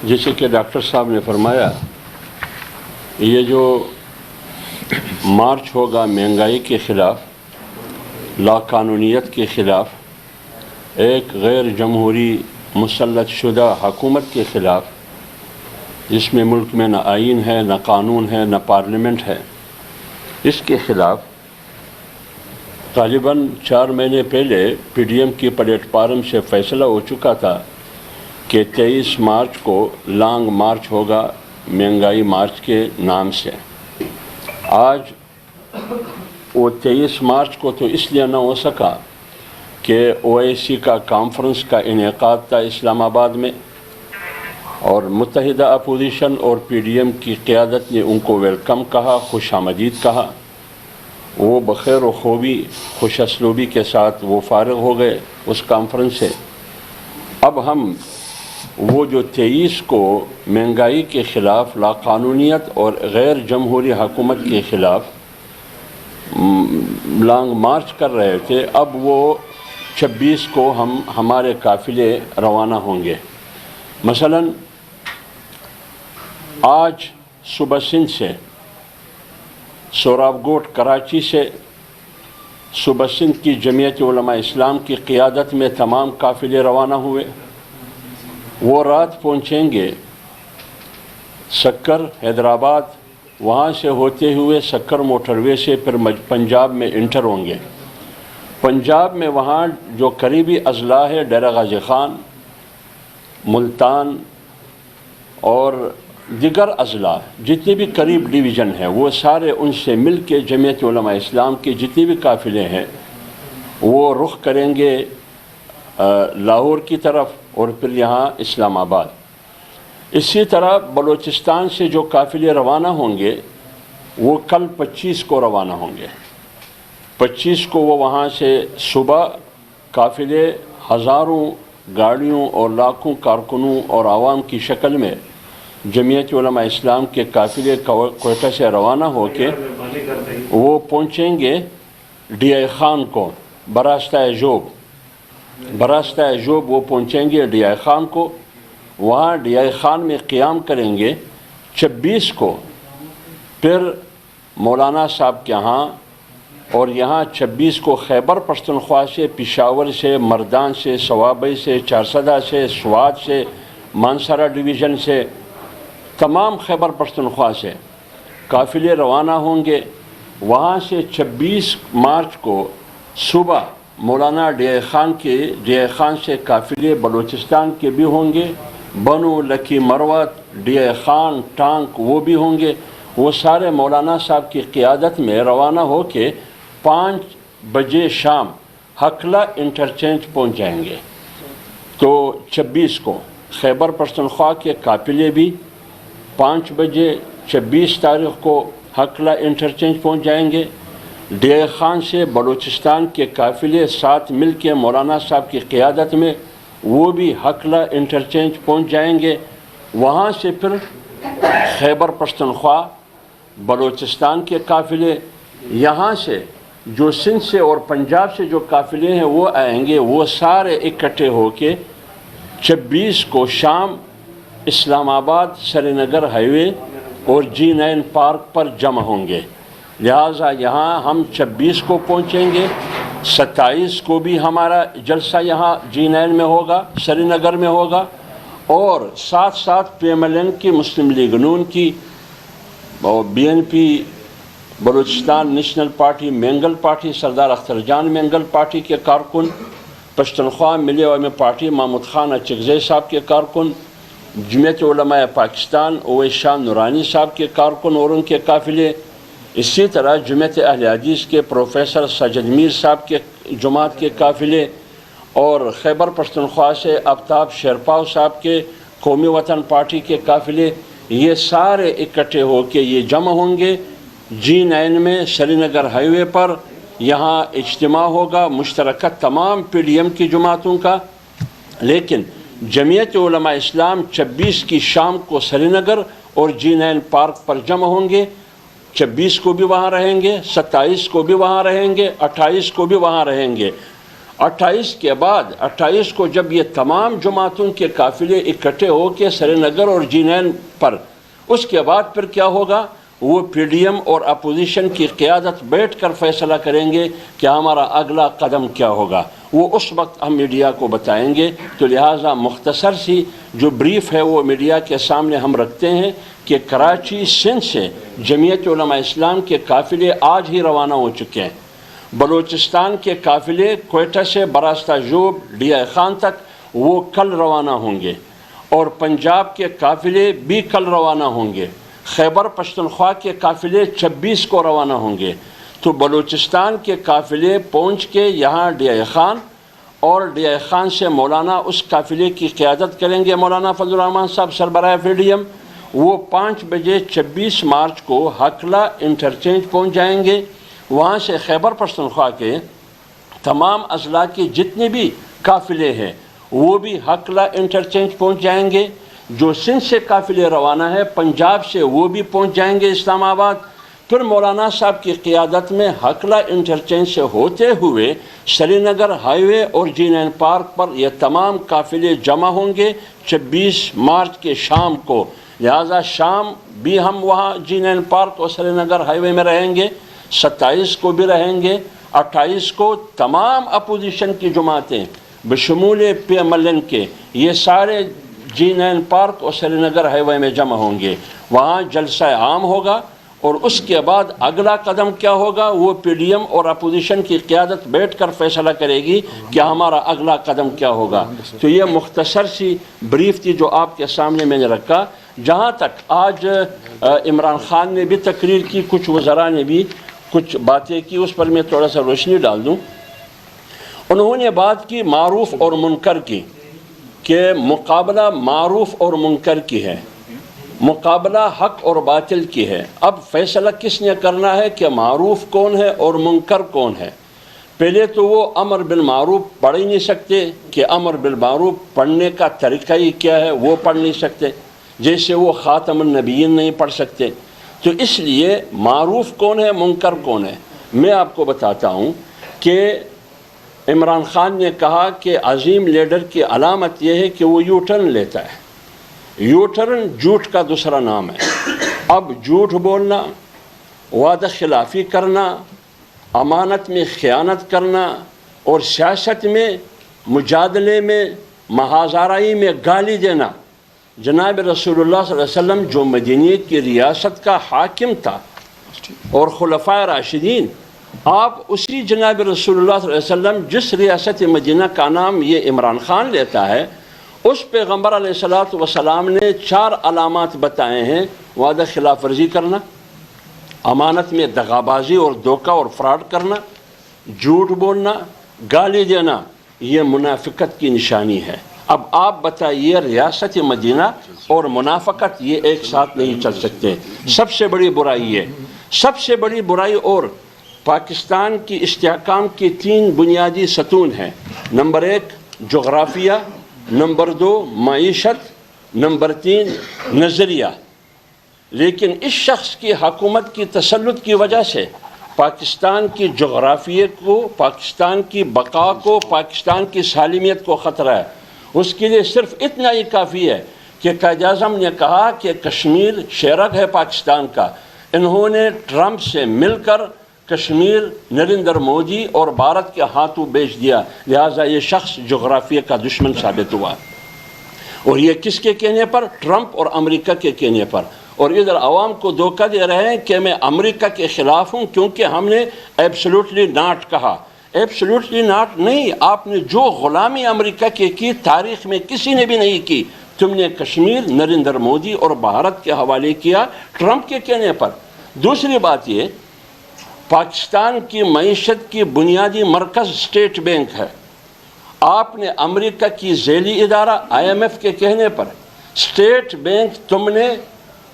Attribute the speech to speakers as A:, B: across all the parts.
A: جیسے کہ ڈاکٹر صاحب نے فرمایا، یہ جو مارچ ہوگا مہنگائی کے خلاف، لاقانونیت کے خلاف، ایک غیر جمہوری مسلط شدہ حکومت کے خلاف، جس میں ملک میں نہ آئین ہے، نہ قانون ہے، نہ پارلیمنٹ ہے، اس کے خلاف غالباً 4 مہینے پہلے پی ڈی ایم کی پلیٹ فارم سے فیصلہ ہو چکا تھا کہ 23 مارچ کو لانگ مارچ ہوگا مہنگائی مارچ کے نام سے۔ آج وہ 23 مارچ کو تو اس لیے نہ ہو سکا کہ OIC کا کانفرنس کا انعقاد تھا اسلام آباد میں، اور متحدہ اپوزیشن اور پی ڈی ایم کی قیادت نے ان کو ویلکم کہا، خوش آمدید کہا۔ وہ بخیر و خوبی، خوش اسلوبی کے ساتھ وہ فارغ ہو گئے اس کانفرنس سے۔ اب ہم وہ جو 23 کو مہنگائی کے خلاف، لاقانونیت اور غیر جمہوری حکومت کے خلاف لانگ مارچ کر رہے تھے، اب وہ 26 کو ہمارے قافلے روانہ ہوں گے۔ مثلاً آج صبح سندھ سے، سوراب گوٹ کراچی سے، صوبہ سندھ کی جمعیت علماء اسلام کی قیادت میں تمام قافلے روانہ ہوئے۔ وہ رات پہنچیں گے سکر، حیدرآباد، وہاں سے ہوتے ہوئے سکر موٹر وے سے پھر پنجاب میں انٹر ہوں گے۔ پنجاب میں وہاں جو قریبی اضلاع ہے، ڈیرہ غازی خان، ملتان اور دیگر اضلاع، جتنے بھی قریب ڈویژن ہیں، وہ سارے ان سے مل کے جمعیت علماء اسلام کے جتنے بھی قافلے ہیں وہ رخ کریں گے لاہور کی طرف اور پھر یہاں اسلام آباد۔ اسی طرح بلوچستان سے جو قافلے روانہ ہوں گے وہ کل 25 کو روانہ ہوں گے۔ 25 کو وہ وہاں سے صبح قافلے ہزاروں گاڑیوں اور لاکھوں کارکنوں اور عوام کی شکل میں جمعیت علماء اسلام کے قافلے کوئٹہ سے روانہ ہو کے وہ پہنچیں گے ڈی آئی خان کو، براستہ جوب وہ پہنچیں گے ڈی آئی خان کو۔ وہاں ڈی آئی خان میں قیام کریں گے 26 کو، پھر مولانا صاحب کے ہاں، اور یہاں 26 کو خیبر پختونخوا سے، پشاور سے، مردان سے، صوابئی سے، چارسدہ سے، سوات سے، مانسارا ڈویژن سے، تمام خیبر پختونخوا سے قافلے روانہ ہوں گے۔ وہاں سے 26 مارچ کو صبح مولانا ڈی آئی خان سے قافلے بلوچستان کے بھی ہوں گے، بنو، لکی مروت، ڈی آئی خان، ٹانک، وہ بھی ہوں گے۔ وہ سارے مولانا صاحب کی قیادت میں روانہ ہو کے 5 بجے شام ہکلا انٹرچینج پہنچ جائیں گے۔ تو 26 کو خیبر پختونخوا کے قافلے بھی 5 بجے 26 تاریخ کو ہکلا انٹرچینج پہنچ جائیں گے۔ ڈی آئی خان سے بلوچستان کے قافلے ساتھ مل کے مولانا صاحب کی قیادت میں وہ بھی ہکلا انٹرچینج پہنچ جائیں گے۔ وہاں سے پھر خیبر پختونخوا، بلوچستان کے قافلے، یہاں سے جو سندھ سے اور پنجاب سے جو قافلے ہیں وہ آئیں گے، وہ سارے اکٹھے ہو کے 26 کو شام اسلام آباد سری نگر ہائی وے اور G9 پارک پر جمع ہوں گے۔ لہٰذا یہاں ہم 26 کو پہنچیں گے، 27 کو بھی ہمارا جلسہ یہاں G9 میں ہوگا، سری نگر میں ہوگا، اور ساتھ ساتھ PMLN کی، مسلم لیگ نون کی، اور BNP Balochistan national party, Mengal party, سردار اختر جان مینگل پارٹی کے کارکن، پشتونخوا ملی عوامی پارٹی محمود خان اچکزئی صاحب کے کارکن، جمعیت علماء پاکستان اویس شاہ نورانی صاحب کے کارکن اور ان کے قافلے، اسی طرح جمعیت اہل حدیث کے پروفیسر ساجد میر صاحب کے جماعت کے قافلے، اور خیبر پختونخوا سے آفتاب شیرپاؤ صاحب کے قومی وطن پارٹی کے قافلے، یہ سارے اکٹھے ہو کے یہ جمع ہوں گے G9 میں سری نگر ہائی وے پر۔ یہاں اجتماع ہوگا مشترکہ تمام پی ڈی ایم کی جماعتوں کا، لیکن جمعیت علماء اسلام 26 کی شام کو سری نگر اور G9 پارک پر جمع ہوں گے۔ 26 کو بھی وہاں رہیں گے، 27 کو بھی وہاں رہیں گے، 28 کو بھی وہاں رہیں گے۔ 28 کے بعد 28 کو جب یہ تمام جماعتوں کے قافلے اکٹھے ہو کے سری نگر اور جینین پر، اس کے بعد پھر کیا ہوگا؟ وہ پی ڈی ایم اور اپوزیشن کی قیادت بیٹھ کر فیصلہ کریں گے کہ ہمارا اگلا قدم کیا ہوگا، وہ اس وقت ہم میڈیا کو بتائیں گے۔ تو لہٰذا مختصر سی جو بریف ہے وہ میڈیا کے سامنے ہم رکھتے ہیں کہ کراچی سندھ سے جمعیت علماء اسلام کے قافلے آج ہی روانہ ہو چکے ہیں، بلوچستان کے قافلے کوئٹہ سے براستہ جوب ڈی آئی خان تک وہ کل روانہ ہوں گے، اور پنجاب کے قافلے بھی کل روانہ ہوں گے، خیبر پختونخوا کے قافلے 26 کو روانہ ہوں گے۔ تو بلوچستان کے قافلے پہنچ کے یہاں ڈی آئی خان، اور ڈی آئی خان سے مولانا اس قافلے کی قیادت کریں گے، مولانا فضل الرحمان صاحب سربراہ پی ڈی ایم۔ وہ 5 بجے 26 مارچ کو ہکلا انٹرچینج پہنچ جائیں گے۔ وہاں سے خیبر پختونخوا کے تمام اضلاع کے جتنے بھی قافلے ہیں وہ بھی ہکلا انٹرچینج پہنچ جائیں گے۔ جو سندھ سے قافلے روانہ ہے پنجاب سے وہ بھی پہنچ جائیں گے اسلام آباد۔ پھر مولانا صاحب کی قیادت میں ہکلا انٹرچینج سے ہوتے ہوئے سری نگر ہائی وے اور جینین پارک پر یہ تمام قافلے جمع ہوں گے 26 مارچ کے شام کو۔ لہٰذا شام بھی ہم وہاں جینین پارک اور سری نگر ہائی وے میں رہیں گے، 27 کو بھی رہیں گے، 28 کو تمام اپوزیشن کی جماعتیں بشمول پی ایم ایل این کے یہ سارے جینین پارک اور سری نگر ہائی وے میں جمع ہوں گے، وہاں جلسہ عام ہوگا، اور اس کے بعد اگلا قدم کیا ہوگا وہ پی ڈی ایم اور اپوزیشن کی قیادت بیٹھ کر فیصلہ کرے گی کہ ہمارا اگلا قدم کیا ہوگا۔ تو یہ مختصر سی بریف تھی جو آپ کے سامنے میں نے رکھا۔ جہاں تک آج عمران خان نے بھی تقریر کی، کچھ وزراء نے بھی کچھ باتیں کی، اس پر میں تھوڑا سا روشنی ڈال دوں۔ انہوں نے بات کی معروف اور منکر کی، کہ مقابلہ معروف اور منکر کی ہے، مقابلہ حق اور باطل کی ہے۔ اب فیصلہ کس نے کرنا ہے کہ معروف کون ہے اور منکر کون ہے؟ پہلے تو وہ امر بالمعروف پڑھ ہی نہیں سکتے کہ امر بالمعروف پڑھنے کا طریقہ ہی کیا ہے وہ پڑھ نہیں سکتے، جیسے وہ خاتم النبیین نہیں پڑھ سکتے۔ تو اس لیے معروف کون ہے منکر کون ہے میں آپ کو بتاتا ہوں کہ عمران خان نے کہا کہ عظیم لیڈر کی علامت یہ ہے کہ وہ یو ٹرن لیتا ہے۔ یو ٹرن جھوٹ کا دوسرا نام ہے۔ اب جھوٹ بولنا، وعدہ خلافی کرنا، امانت میں خیانت کرنا، اور سیاست میں مجادلے میں محاذ آرائی میں گالی دینا۔ جناب رسول اللہ صلی اللہ علیہ وسلم جو مدینہ کی ریاست کا حاکم تھا اور خلفائے راشدین، آپ اسی جناب رسول اللہ صلی اللہ علیہ وسلم جس ریاست مدینہ کا نام یہ عمران خان لیتا ہے، اس پیغمبر علیہ السلام نے 4 علامات بتائے ہیں: وعدہ خلاف ورزی کرنا، امانت میں دغابازی اور دھوکہ اور فراڈ کرنا، جھوٹ بولنا، گالی دینا، یہ منافقت کی نشانی ہے۔ اب آپ بتائیے ریاست مدینہ اور منافقت یہ ایک ساتھ نہیں چل سکتے۔ سب سے بڑی برائی ہے، سب سے بڑی برائی۔ اور پاکستان کی استحکام کی 3 بنیادی ستون ہیں: نمبر 1 جغرافیہ، نمبر 2 معیشت، نمبر 3 نظریہ۔ لیکن اس شخص کی حکومت کی تسلط کی وجہ سے پاکستان کی جغرافیے کو، پاکستان کی بقا کو، پاکستان کی سالمیت کو خطرہ ہے۔ اس کے لیے صرف اتنا ہی کافی ہے کہ قائد اعظم نے کہا کہ کشمیر شیرگ ہے پاکستان کا۔ انہوں نے ٹرمپ سے مل کر کشمیر نریندر مودی اور بھارت کے ہاتھوں بیچ دیا، لہٰذا یہ شخص جغرافیہ کا دشمن ثابت ہوا۔ اور یہ کس کے کہنے پر؟ ٹرمپ اور امریکہ کے کہنے پر۔ اور ادھر عوام کو دھوکہ دے رہے ہیں کہ میں امریکہ کے خلاف ہوں کیونکہ ہم نے ایبسولوٹلی ناٹ کہا۔ ایبسولوٹلی ناٹ نہیں، آپ نے جو غلامی امریکہ کی تاریخ میں کسی نے بھی نہیں کی، تم نے کشمیر نریندر مودی اور بھارت کے حوالے کیا ٹرمپ کے کہنے پر۔ دوسری بات یہ، پاکستان کی معیشت کی بنیادی مرکز اسٹیٹ بینک ہے۔ آپ نے امریکہ کی ذیلی ادارہ آئی ایم ایف کے کہنے پر اسٹیٹ بینک تم نے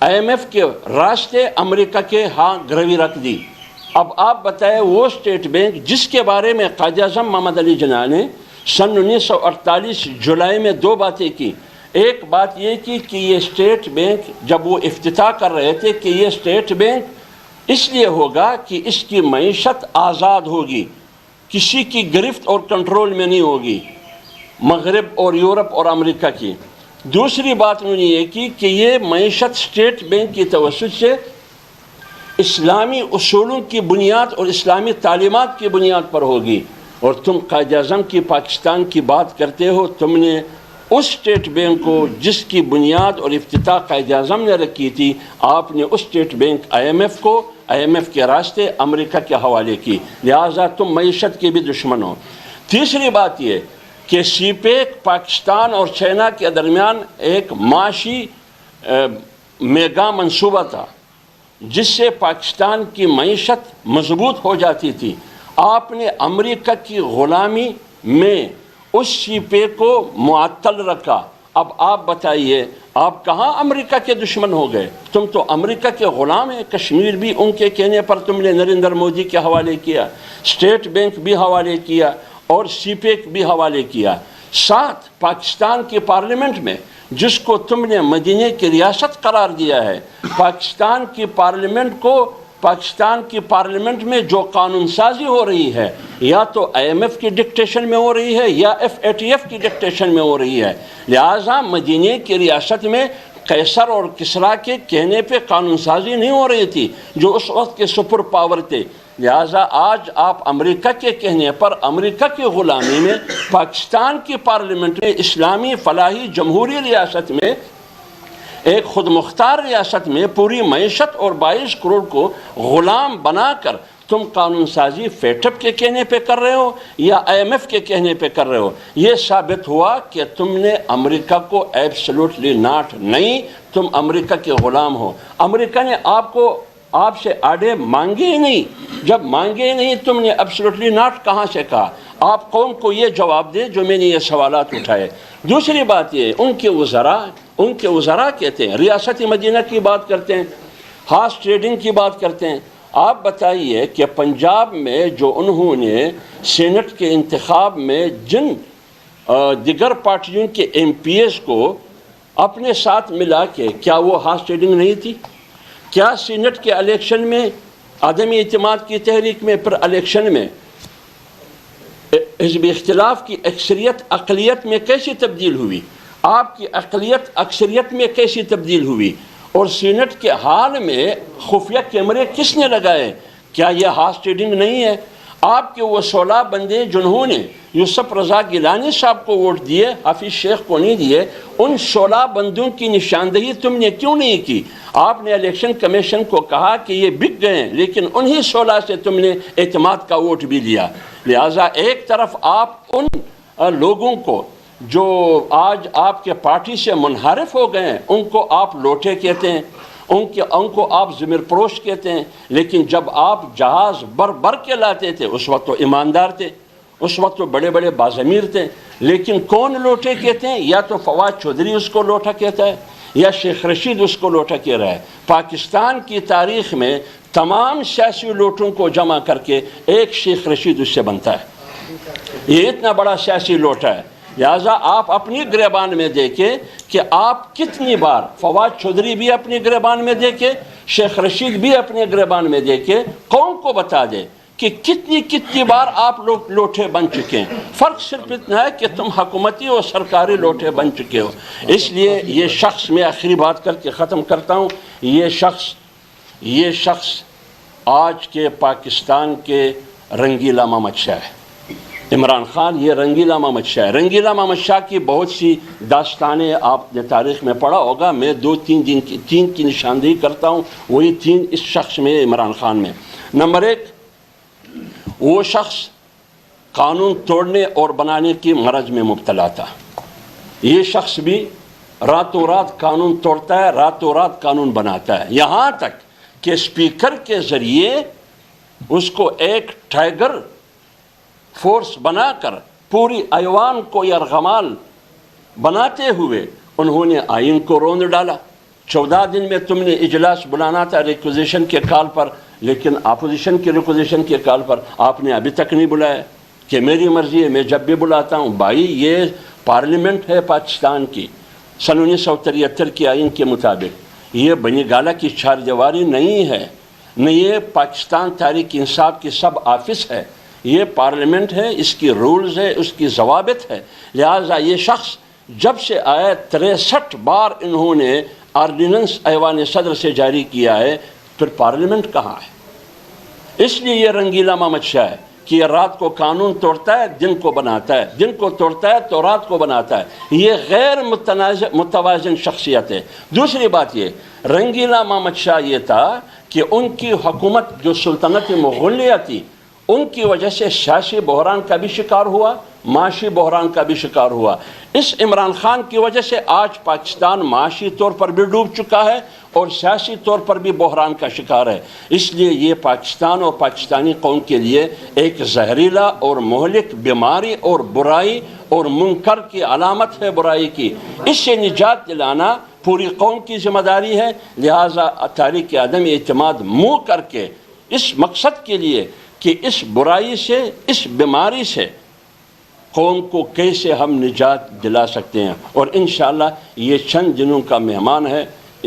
A: آئی ایم ایف کے راستے امریکہ کے ہاں گروی رکھ دی۔ اب آپ بتائیں وہ اسٹیٹ بینک جس کے بارے میں قائد اعظم محمد علی جناح نے سن 1948 جولائی میں 2 باتیں کی۔ ایک بات یہ کی کہ یہ اسٹیٹ بینک، جب وہ افتتاح کر رہے تھے کہ یہ اسٹیٹ بینک اس لیے ہوگا کہ اس کی معیشت آزاد ہوگی، کسی کی گرفت اور کنٹرول میں نہیں ہوگی، مغرب اور یورپ اور امریکہ کی۔ دوسری بات انہوں نے یہ کی کہ یہ معیشت اسٹیٹ بینک کی توسط سے اسلامی اصولوں کی بنیاد اور اسلامی تعلیمات کی بنیاد پر ہوگی۔ اور تم قائد اعظم کی پاکستان کی بات کرتے ہو، تم نے اس اسٹیٹ بینک کو جس کی بنیاد اور افتتاح قائد اعظم نے رکھی تھی، آپ نے اس اسٹیٹ بینک IMF کو، IMF کے راستے امریکہ کے حوالے کی، لہٰذا تم معیشت کے بھی دشمن ہو۔ تیسری بات یہ کہ سی پیک پاکستان اور چائنا کے درمیان ایک معاشی میگا منصوبہ تھا جس سے پاکستان کی معیشت مضبوط ہو جاتی تھی۔ آپ نے امریکہ کی غلامی میں اس سی پیک کو معطل رکھا۔ اب آپ بتائیے، آپ کہاں امریکہ کے دشمن ہو گئے؟ تم تو امریکہ کے غلام ہیں۔ کشمیر بھی ان کے کہنے پر تم نے نریندر مودی کے حوالے کیا، اسٹیٹ بینک بھی حوالے کیا اور سی پیک بھی حوالے کیا۔ ساتھ پاکستان کی پارلیمنٹ میں جس کو تم نے مدینے کی ریاست قرار دیا ہے، پاکستان کی پارلیمنٹ میں جو قانون سازی ہو رہی ہے یا تو IMF کی ڈکٹیشن میں ہو رہی ہے یا FATF کی ڈکٹیشن میں ہو رہی ہے، لہٰذا مدینے کی ریاست میں قیصر اور کسریٰ کے کہنے پہ قانون سازی نہیں ہو رہی تھی جو اس وقت کے سپر پاور تھے۔ لہٰذا آج آپ امریکہ کے کہنے پر امریکہ کی غلامی میں پاکستان کی پارلیمنٹ میں اسلامی فلاحی جمہوری ریاست میں ایک خود مختار ریاست میں پوری معیشت اور 22 کروڑ کو غلام بنا کر تم قانون سازی FATF کے کہنے پہ کر رہے ہو یا IMF کے کہنے پہ کر رہے ہو۔ یہ ثابت ہوا کہ تم نے امریکہ کو ایبسلوٹلی ناٹ نہیں، تم امریکہ کے غلام ہو۔ امریکہ نے آپ سے آڑے مانگے ہی نہیں، جب مانگے ہی نہیں تم نے ایبسلوٹلی ناٹ کہاں سے کہا؟ آپ قوم کو یہ جواب دیں جو میں نے یہ سوالات اٹھائے۔ دوسری بات یہ، ان کے وزراء کہتے ہیں، ریاست مدینہ کی بات کرتے ہیں، ہارس ٹریڈنگ کی بات کرتے ہیں۔ آپ بتائیے کہ پنجاب میں جو انہوں نے سینٹ کے انتخاب میں جن دیگر پارٹیوں کے MPs کو اپنے ساتھ ملا کے، کیا وہ ہارس ٹریڈنگ نہیں تھی؟ کیا سینٹ کے الیکشن میں عدم اعتماد کی تحریک میں پھر الیکشن میں حزب اختلاف کی اکثریت اقلیت میں کیسی تبدیل ہوئی؟ آپ کی اقلیت اکثریت میں کیسی تبدیل ہوئی؟ اور سینٹ کے حال میں خفیہ کیمرے کس نے لگائے؟ کیا یہ ہارس ٹریڈنگ نہیں ہے؟ آپ کے وہ 16 بندے جنہوں نے یوسف رضا گیلانی صاحب کو ووٹ دیے، حافظ شیخ کو نہیں دیے، ان 16 بندوں کی نشاندہی تم نے کیوں نہیں کی؟ آپ نے الیکشن کمیشن کو کہا کہ یہ بک گئے ہیں، لیکن انہی 16 سے تم نے اعتماد کا ووٹ بھی لیا۔ لہٰذا ایک طرف آپ ان لوگوں کو جو آج آپ کے پارٹی سے منحرف ہو گئے ہیں ان کو آپ لوٹے کہتے ہیں، ان کو آپ ضمیر پروش کہتے ہیں، لیکن جب آپ جہاز بر کے لاتے تھے اس وقت تو ایماندار تھے، اس وقت تو بڑے بڑے باضمیر تھے۔ لیکن کون لوٹے کہتے ہیں؟ یا تو فواد چودھری اس کو لوٹا کہتا ہے یا شیخ رشید اس کو لوٹا کہہ رہا ہے۔ پاکستان کی تاریخ میں تمام سیاسی لوٹوں کو جمع کر کے ایک شیخ رشید اس سے بنتا ہے، یہ اتنا بڑا سیاسی لوٹا ہے۔ لہٰذا آپ اپنی گریبان میں دیکھیں کہ آپ کتنی بار، فواد چودھری بھی اپنی گریبان میں دیکھے، شیخ رشید بھی اپنے گریبان میں دیکھے، قوم کو بتا دے کہ کتنی بار آپ لوگ لوٹے بن چکے ہیں۔ فرق صرف اتنا ہے کہ تم حکومتی اور سرکاری لوٹے بن چکے ہو۔ اس لیے یہ شخص، میں آخری بات کر کے ختم کرتا ہوں، یہ شخص آج کے پاکستان کے رنگیلا محمد شاہ ہے۔ عمران خان یہ رنگیلا محمد شاہ ہے۔ رنگیلا محمد شاہ کی بہت سی داستانیں آپ نے تاریخ میں پڑھا ہوگا، میں 2-3 کی نشاندہی کرتا ہوں، وہی 3 اس شخص میں، عمران خان میں۔ نمبر 1، وہ شخص قانون توڑنے اور بنانے کی مرض میں مبتلا تھا۔ یہ شخص بھی راتوں رات قانون توڑتا ہے، راتوں رات قانون بناتا ہے، یہاں تک کہ اسپیکر کے ذریعے اس کو ایک ٹائیگر فورس بنا کر پوری ایوان کو یرغمال بناتے ہوئے انہوں نے آئین کو روند ڈالا۔ 14 دن میں تم نے اجلاس بلانا تھا ریکوزیشن کے کال پر، لیکن اپوزیشن کی ریکوزیشن کے کال پر آپ نے ابھی تک نہیں بلایا کہ میری مرضی ہے، میں جب بھی بلاتا ہوں۔ بھائی یہ پارلیمنٹ ہے پاکستان کی، سن 1973 کے آئین کے مطابق، یہ بنی گالہ کی 4 دیواری نہیں ہے، نہ یہ پاکستان تحریک انصاف کی سب آفس ہے یہ پارلیمنٹ ہے، اس کی رولز ہے، اس کی ضوابط ہے. لہٰذا یہ شخص جب سے آیا 63 بار انہوں نے آرڈیننس ایوان صدر سے جاری کیا ہے، پھر پارلیمنٹ کہاں ہے؟ اس لیے یہ رنگیلا محمد شاہ ہے کہ یہ رات کو قانون توڑتا ہے، دن کو بناتا ہے، دن کو توڑتا ہے تو رات کو بناتا ہے. یہ غیر متوازن شخصیت ہے. دوسری بات یہ، رنگیلا محمد شاہ یہ تھا کہ ان کی حکومت جو سلطنت مغلیہ تھی، ان کی وجہ سے سیاسی بحران کا بھی شکار ہوا، معاشی بحران کا بھی شکار ہوا. اس عمران خان کی وجہ سے آج پاکستان معاشی طور پر بھی ڈوب چکا ہے اور سیاسی طور پر بھی بحران کا شکار ہے. اس لیے یہ پاکستان اور پاکستانی قوم کے لیے ایک زہریلا اور مہلک بیماری اور برائی اور منکر کی علامت ہے برائی کی. اس سے نجات دلانا پوری قوم کی ذمہ داری ہے. لہٰذا تحریک عدم اعتماد منہ کر کے اس مقصد کے لیے کہ اس برائی سے، اس بیماری سے قوم کو کیسے ہم نجات دلا سکتے ہیں، اور انشاءاللہ یہ چند دنوں کا مہمان ہے،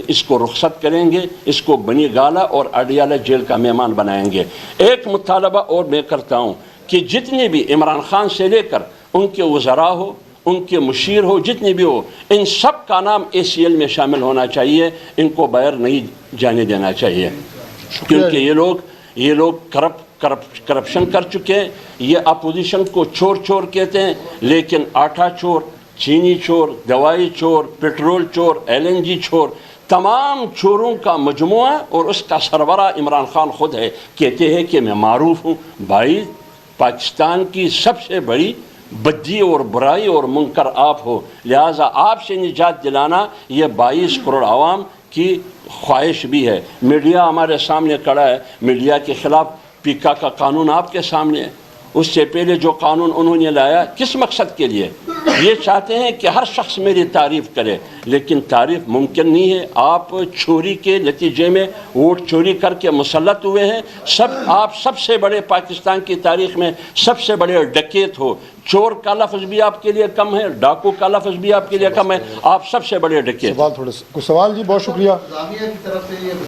A: اس کو رخصت کریں گے، اس کو بنی گالہ اور اڈیالہ جیل کا مہمان بنائیں گے. ایک مطالبہ اور میں کرتا ہوں کہ جتنے بھی عمران خان سے لے کر ان کے وزراء ہو، ان کے مشیر ہو، جتنے بھی ہو، ان سب کا نام ACL میں شامل ہونا چاہیے. ان کو باہر نہیں جانے دینا چاہیے، کیونکہ یہ لوگ کرپشن کر چکے ہیں. یہ اپوزیشن کو چور چور کہتے ہیں، لیکن آٹا چور، چینی چور، دوائی چور، پیٹرول چور، LNG چور، تمام چوروں کا مجموعہ، اور اس کا سربراہ عمران خان خود ہے. کہتے ہیں کہ میں معروف ہوں. بھائی، پاکستان کی سب سے بڑی بدی اور برائی اور منکر آپ ہو. لہٰذا آپ سے نجات دلانا یہ 22 کروڑ عوام کی خواہش بھی ہے. میڈیا ہمارے سامنے کھڑا ہے، میڈیا کے خلاف پیکا کا قانون آپ کے سامنے ہے. اس سے پہلے جو قانون انہوں نے لایا کس مقصد کے لیے؟ یہ چاہتے ہیں کہ ہر شخص میری تعریف کرے، لیکن تعریف ممکن نہیں ہے. آپ چوری کے نتیجے میں ووٹ چوری کر کے مسلط ہوئے ہیں. آپ سب سے بڑے پاکستان کی تاریخ میں سب سے بڑے ڈکیت ہو. چور کا لفظ بھی آپ کے لیے کم ہے، ڈاکو کا لفظ بھی آپ کے لیے کم ہے. آپ سب سے بڑے ڈکیت.
B: سوال جی، بہت شکریہ.